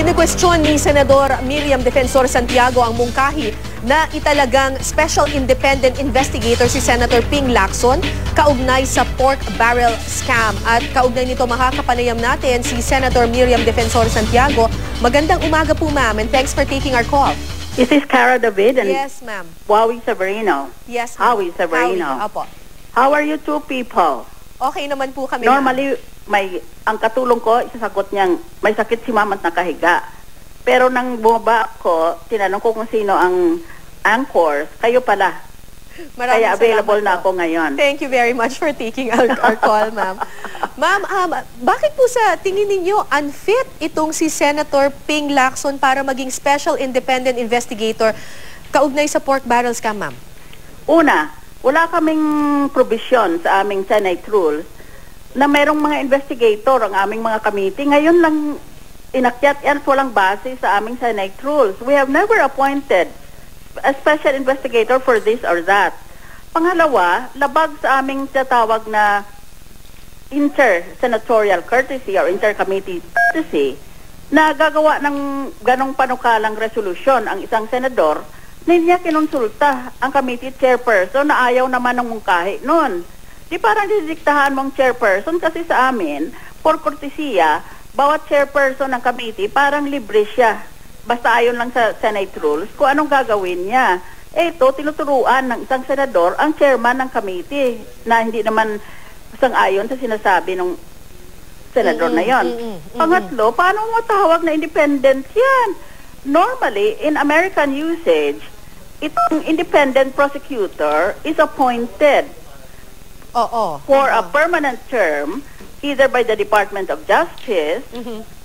Kinikwestiyon ni Senador Miriam Defensor Santiago ang mungkahi na italagang Special Independent Investigator si Senator Ping Lacson kaugnay sa pork barrel scam. At kaugnay nito makakapanayam natin si Senator Miriam Defensor Santiago. Magandang umaga po, ma'am, and thanks for taking our call. This is Cara David and Yes, ma'am. Howie Severino. Yes, ma'am. Howie Severino. Howie, opo. How are you two people? Okay naman po kami, ma'am. Normally, ang katulong ko, isasagot niyang may sakit si mama at nakahiga. Pero nang bumaba ako, tinanong ko kung sino ang anchors, kayo pala. Maraming Kaya available salamat na po. ako ngayon. Thank you very much for taking our call, ma'am. Ma'am, bakit po sa tingin ninyo unfit itong si Senator Ping Lacson para maging Special Independent Investigator kaugnay sa pork barrel scam, ma'am? Una, wala kaming provision sa aming Senate rules na merong mga investigator ang aming mga committee. Ngayon lang inakyat yan, walang base sa aming Senate rules. We have never appointed a special investigator for this or that. Pangalawa, labag sa aming tatawag na inter-senatorial courtesy or inter-committee courtesy na gagawa ng ganong panukalang resolusyon ang isang senador na niya kinonsulta ang committee chairperson na ayaw naman ng mungkahi noon. Di parang didiktahan mong chairperson kasi sa amin, for courtesya, bawat chairperson ng committee parang libre siya. Basta ayon lang sa Senate rules kung anong gagawin niya. Ito, tinuturuan ng isang senador ang chairman ng committee na hindi naman sang-ayon sa sinasabi ng senador na yon. Pangatlo, paano mo tawag na independent yan? Normally, in American usage, itong independent prosecutor is appointed for a permanent term either by the Department of Justice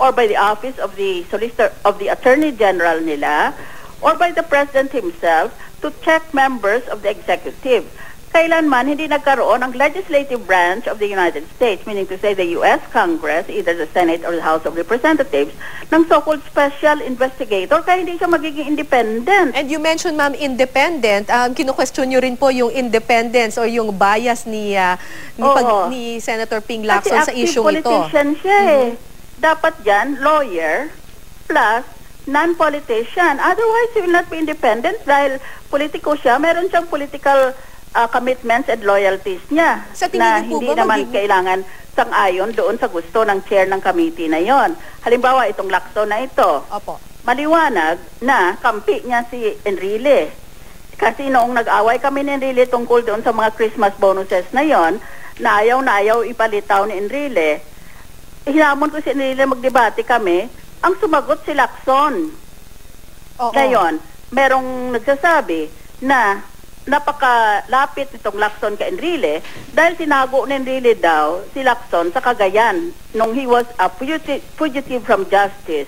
or by the Office of the Solicitor of the Attorney General nila or by the President himself to check members of the executive. Kailanman hindi nagkaroon ang legislative branch of the United States, meaning to say the U.S. Congress, either the Senate or the House of Representatives, ng so-called special investigator, kaya hindi siya magiging independent. And you mentioned, ma'am, independent. Kino-question nyo rin po yung independence or yung bias ni Senator Ping Lacson sa issue ito. Kasi active politician siya Dapat dyan, lawyer plus non-politician. Otherwise, he will not be independent dahil politiko siya. Meron siyang political commitments and loyalties niya na hindi naman kailangan sang-ayon doon sa gusto ng chair ng committee na yon. Halimbawa, itong Lacson na ito. Opo. Maliwanag na kampi niya si Enrile. Kasi noong nag-away kami ni Enrile tungkol doon sa mga Christmas bonuses na yon, na ayaw ipalitaw ni Enrile, hinamon ko si Enrile magdebate kami, ang sumagot si Lacson. Ngayon, merong nagsasabi na napakalapit itong Lacson kay Enrile dahil tinago ni Enrile daw si Lacson sa Cagayan nung he was a fugitive from justice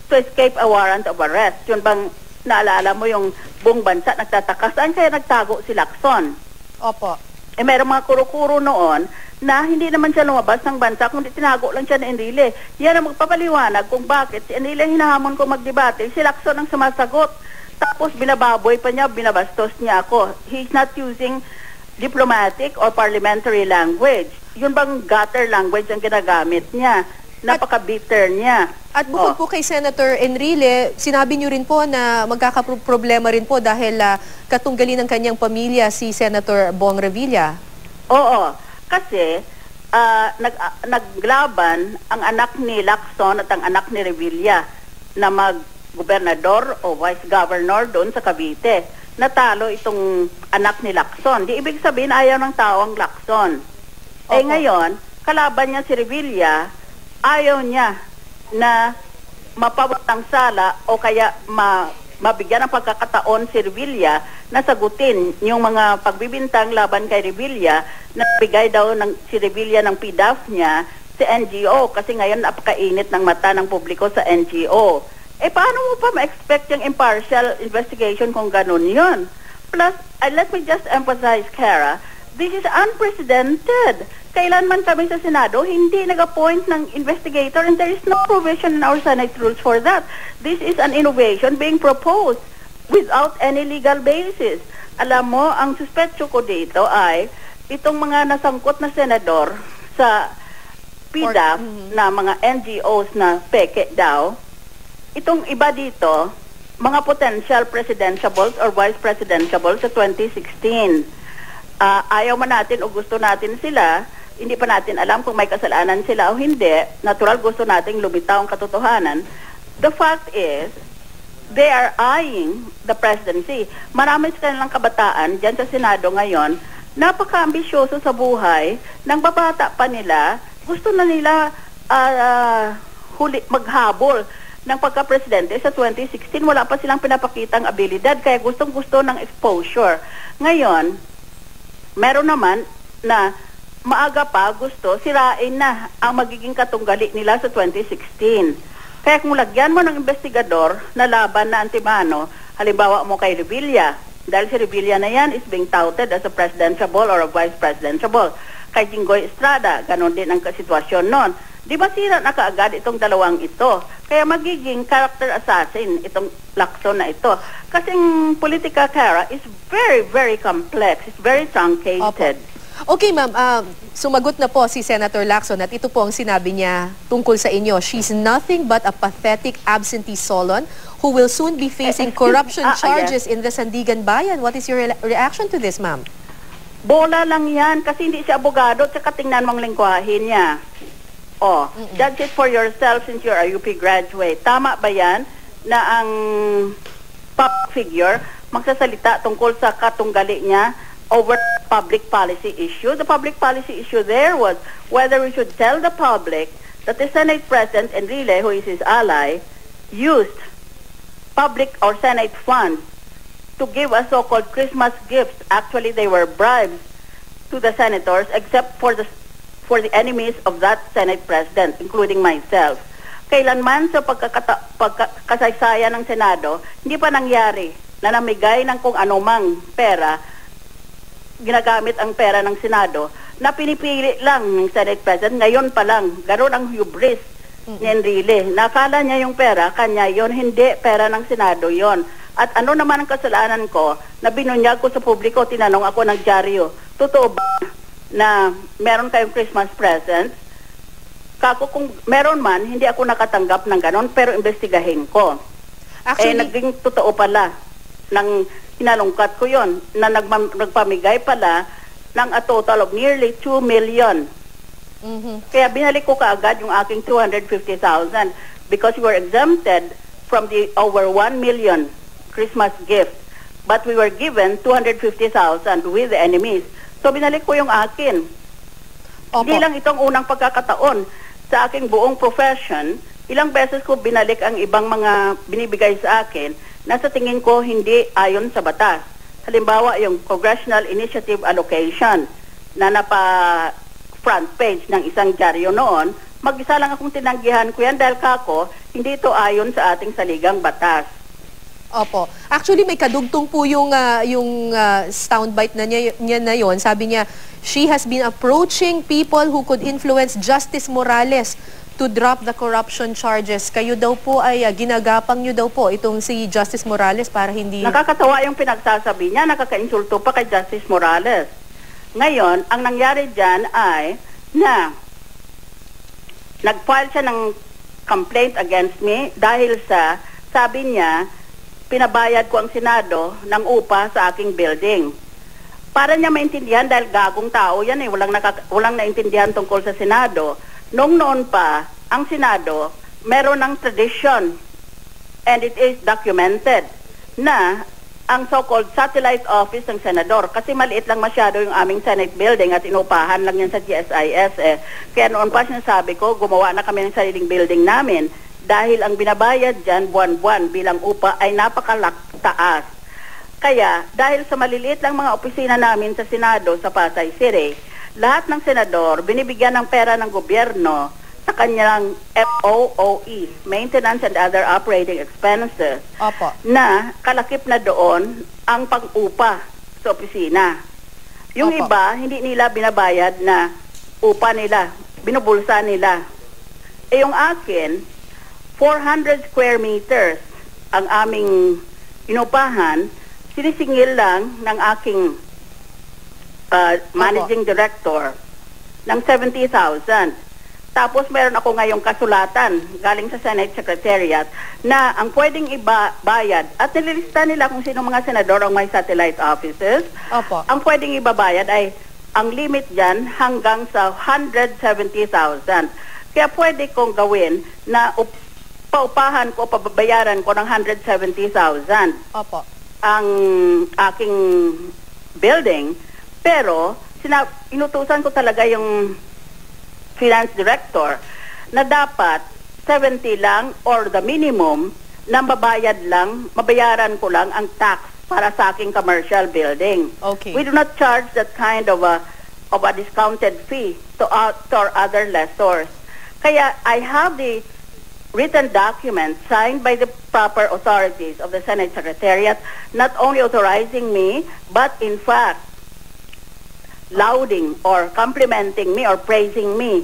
to escape a warrant of arrest. Yun bang naalala mo yung buong bansa nagtataka saan kaya nagtago si Lacson? Opo. Merong mga kuro-kuro noon na hindi naman siya lumabas ng bansa kundi tinago lang siya ni Enrile. Yan ang magpapaliwanag kung bakit si Enrile hinahamon ko magdebate, si Lacson ang sumasagot. Tapos binababoy pa niya, binabastos niya ako. He's not using diplomatic or parliamentary language. Yun bang gutter language ang ginagamit niya? Napaka-bitter niya. At bukod po kay Senator Enrile, sinabi niyo rin po na magkakaproblema rin po dahil katunggali ng kanyang pamilya si Senator Bong Revilla. Oo, kasi naglaban ang anak ni Lacson at ang anak ni Revilla na gobernador o vice governor doon sa Cavite. Natalo itong anak ni Lacson. Di ibig sabihin ayaw ng tao ang Lacson. Eh ngayon, kalaban niya si Revilla, ayaw niya na mapawatang sala o kaya mabigyan ng pagkakataon si Revilla na sagutin yung mga pagbibintang laban kay Revilla na bigay daw si Revilla ng PDAF niya sa NGO kasi ngayon napakainit ng mata ng publiko sa NGO. Eh, paano mo pa ma-expect yung impartial investigation kung ganun yun? Plus, let me just emphasize, Cara, this is unprecedented. Kailanman kami sa Senado, hindi nag-appoint ng investigator and there is no provision in our Senate rules for that. This is an innovation being proposed without any legal basis. Alam mo, ang suspetso ko dito ay itong mga nasangkot na senador sa PDAF na mga NGOs na peke daw, itong iba dito, mga potential presidentiables or vice presidentiables sa 2016. Ayaw man natin o gusto natin sila, hindi pa natin alam kung may kasalanan sila o hindi. Natural, gusto nating lumitaw ang katotohanan. The fact is, they are eyeing the presidency. Marami sa kanilang kabataan dyan sa Senado ngayon, napaka-ambisyoso sa buhay, nang babata pa nila, gusto na nila maghabol ng pagka-presidente sa 2016. Wala pa silang pinapakitang abilidad, kaya gustong-gusto ng exposure. Ngayon, meron naman na maaga pa gusto sirain na ang magiging katunggali nila sa 2016. Kaya kung lagyan mo ng investigador na laban na antimano, halimbawa mo kay Revilla, dahil si Revilla na yan is being touted as a presidentiable or a vice presidentiable. Kay Jinggoy Estrada, ganon din ang sitwasyon nun. Di ba sira na kaagad itong dalawang ito? Kaya magiging character assassin itong Lacson na ito. Kasing politika, Cara, is very, very complex. It's very truncated. Opo. Okay, ma'am. Sumagot na po si Senator Lacson at ito po ang sinabi niya tungkol sa inyo. She's nothing but a pathetic absentee Solon who will soon be facing corruption charges in the Sandigan Bayan. What is your reaction to this, ma'am? Bola lang yan kasi hindi siya abogado at saka tingnan mong lingwahe niya. Judge it for yourself since you're a UP graduate. Tama ba yan na ang public figure magsasalita tungkol sa katunggali niya over public policy issue? The public policy issue there was whether we should tell the public that the Senate President Enrile, who is his ally, used public or Senate funds to give us so-called Christmas gifts. Actually, they were bribes to the senators, except for the enemies of that Senate President, including myself. Kailanman sa pagkakasaysayan ng Senado, hindi pa nangyari na namigay ng kung anumang pera, ginagamit ang pera ng Senado, na pinipili lang ng Senate President. Ngayon pa lang, ganoon ang hubris ni Enrile. Nakala niya yung pera, kanya yon, hindi pera ng Senado yon. At ano naman ang kasalanan ko na binunyag ko sa publiko, tinanong ako ng dyaryo, totoo ba na meron kayong Christmas presents? Kako kung meron man, hindi ako nakatanggap ng ganon, pero investigahin ko. Actually, naging totoo pala. Nang hinalungkat ko yon na nagpamigay pala ng a total of nearly 2 million. Kaya binalik ko kaagad yung aking 250,000 because we were exempted from the over 1 million Christmas gift. But we were given 250,000 with the enemies. So binalik ko yung akin. Hindi lang itong unang pagkakataon sa aking buong profession. Ilang beses ko binalik ang ibang mga binibigay sa akin na sa tingin ko hindi ayon sa batas. Halimbawa, yung Congressional Initiative Allocation na napa-front page ng isang dyaryo noon, mag-isa lang akong tinanggihan ko yan dahil kako, hindi ito ayon sa ating saligang batas. Opo. Actually, may kadugtong po yung soundbite na niya na yon. Sabi niya, she has been approaching people who could influence Justice Morales to drop the corruption charges. Kayo daw po ay ginagapang nyo daw po itong si Justice Morales para hindi... Nakakatawa yung pinagsasabi niya, nakakainsulto pa kay Justice Morales. Ngayon, ang nangyari dyan ay na nag-file siya ng complaint against me dahil sa, sabi niya, pinabayad ko ang Senado ng upa sa aking building. Para niya maintindihan, dahil gagong tao yan walang naintindihan tungkol sa Senado. Noon pa, ang Senado, meron ng tradition and it is documented na ang so-called satellite office ng Senador, kasi maliit lang masyado yung aming Senate building at inupahan lang yan sa GSIS Kaya noon pa sinasabi ko, gumawa na kami ng sariling building namin dahil ang binabayad dyan buwan-buwan bilang upa ay napakalaktaas. Kaya dahil sa maliliit lang mga opisina namin sa Senado sa Pasay City, lahat ng senador binibigyan ng pera ng gobyerno sa kanyang MOOE, Maintenance and Other Operating Expenses, Opo. Na kalakip na doon ang pang-upa sa opisina. Yung Opo. iba, hindi nila binabayad na upa nila, binubulsa nila. Yung akin, 400 square meters ang aming inupahan, sinisingil lang ng aking managing director ng 70,000. Tapos meron ako ngayong kasulatan galing sa Senate Secretariat na ang pwedeng ibabayad at nililista nila kung sino mga senador ang may satellite offices. Opo. Ang pwedeng ibabayad ay ang limit dyan hanggang sa 170,000. Kaya pwede kong gawin na paupahan ko, pababayaran ko ng 170,000 Opo. ang aking building. Pero inutusan ko talaga yung finance director na dapat 70 lang or the minimum na mabayaran ko lang ang tax para sa aking commercial building. Okay. We do not charge that kind of a discounted fee to our other lessors. Kaya I have the written document signed by the proper authorities of the Senate Secretariat, not only authorizing me, but in fact, lauding or complimenting me or praising me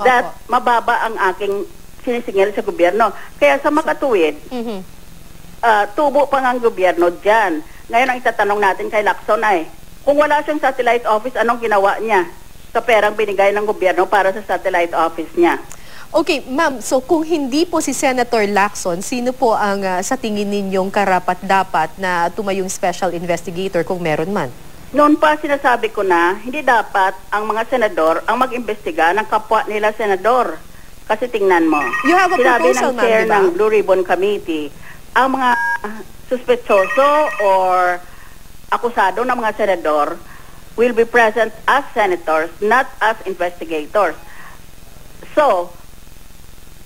that mababa ang aking sinisingil sa gobyerno. Kaya sa makatuwid, tubo pa ng gobyerno dyan. Ngayon ang itatanong natin kay Lacson ay, kung wala siyang satellite office, anong ginawa niya sa perang binigay ng gobyerno para sa satellite office niya? Okay, ma'am. So kung hindi po si Senator Lacson, sino po ang sa tingin ninyong karapat-dapat na tumayong special investigator kung meron man? Noon pa sinasabi ko na hindi dapat ang mga senador ang mag-imbestiga ng kapwa nila senador. Kasi tingnan mo, You have a sinabi proposal, ng chair ma'am, di ba? ng Blue Ribbon Committee, ang mga suspetsoso or akusado ng mga senador will be present as senators, not as investigators. So,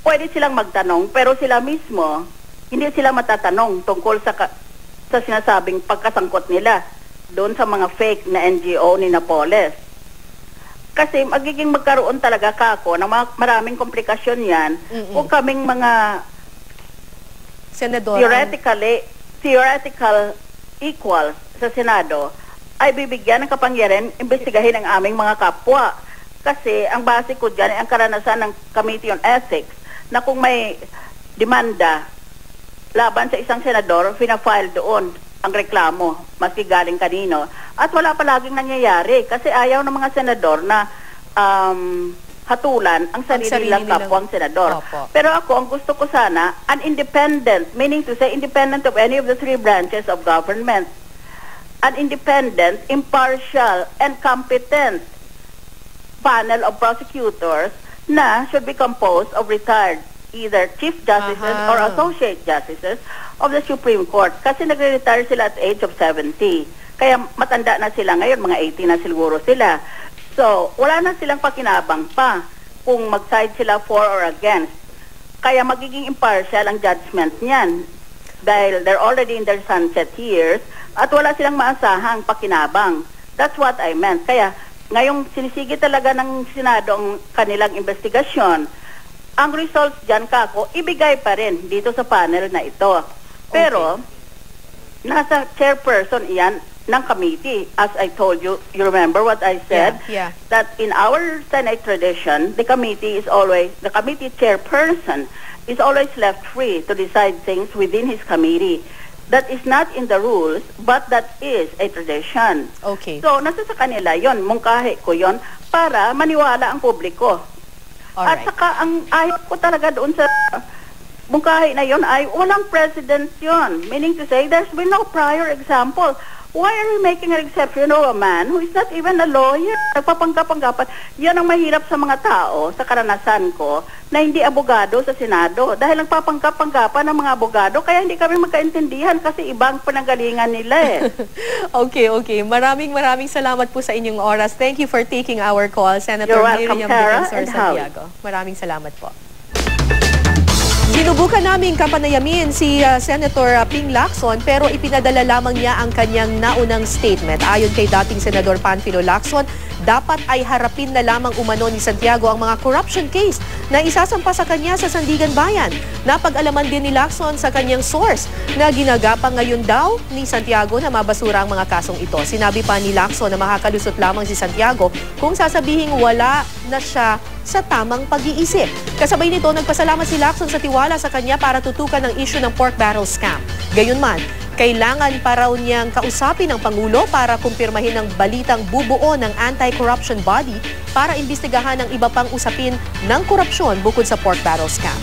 pwede silang magtanong, pero sila mismo, hindi sila matatanong tungkol sa sinasabing pagkasangkot nila doon sa mga fake na NGO ni Napoles. Kasi magkaroon talaga kako ng maraming komplikasyon yan kung kaming mga Senador, theoretical equals sa Senado ay bibigyan ng kapangyarihan imbestigahin ang aming mga kapwa. Kasi ang base ko dyan ay ang karanasan ng Committee on Ethics na kung may demanda laban sa isang senador, fina-file doon ang reklamo, maski galing kanino. At wala palaging nangyayari kasi ayaw ng mga senador na hatulan ang sarili nilang kapwang senador. Opo. Pero ako, ang gusto ko sana, an independent, meaning to say independent of any of the three branches of government. An independent, impartial, and competent panel of prosecutors na should be composed of retired either chief justices or associate justices of the Supreme Court. Kasi nagre-retire sila at the age of 70. Kaya matanda na sila ngayon, mga 80 na siguro sila. So, wala na silang pakinabang pa kung mag-side sila for or against. Kaya magiging impartial ang judgment niyan dahil they're already in their sunset years at wala silang maasahang pakinabang. That's what I meant. Kaya ngayong sinisigi talaga ng Senado ang kanilang investigasyon, ang results dyan, kako, ibigay pa rin dito sa panel na ito. Pero, nasa chairperson iyan ng committee. As I told you, you remember what I said? Yeah. That in our Senate tradition, the committee chairperson is always left free to decide things within his committee. That is not in the rules, but that is a tradition. Okay. So, nasa sa kanila yon, mungkahi ko yon para maniwala ang publiko. Alright. At saka, ang ayaw ko talaga doon sa mungkahi na yon ay walang precedent yon. Meaning to say, there's been no prior example. Why are we making an exception of a man who is not even a lawyer? Nagpapanggap-panggapan. Yan ang mahirap sa mga tao, sa karanasan ko, na hindi abogado sa Senado. Dahil nagpapanggap-panggapan ng mga abogado, kaya hindi kami magkaintindihan kasi ibang pananggalingan nila eh. Okay. Maraming salamat po sa inyong oras. Thank you for taking our call, Senator You're welcome, Miriam Tara Defensor and Howie. Santiago. Maraming salamat po. Sinubukan namin kapanayamin si Senator Ping Lacson pero ipinadala lamang niya ang kanyang naunang statement. Ayon kay dating Senador Panfilo Lacson, dapat ay harapin na lamang umano ni Santiago ang mga corruption case na isasampa sa kanya sa Sandigan Bayan. Napag-alaman din ni Lacson sa kanyang source na ginagapang ngayon daw ni Santiago na mabasura ang mga kasong ito. Sinabi pa ni Lacson na makakalusot lamang si Santiago kung sasabihing wala na siya sa tamang pag-iisip. Kasabay nito, nagpasalamat si Lacson sa tiwala sa kanya para tutukan ang issue ng pork barrel scam. Gayunman, Kailangan pa raw niyang kausapin ng Pangulo para kumpirmahin ang balitang bubuo ng anti-corruption body para imbestigahan ang iba pang usapin ng korupsyon bukod sa pork barrel scam.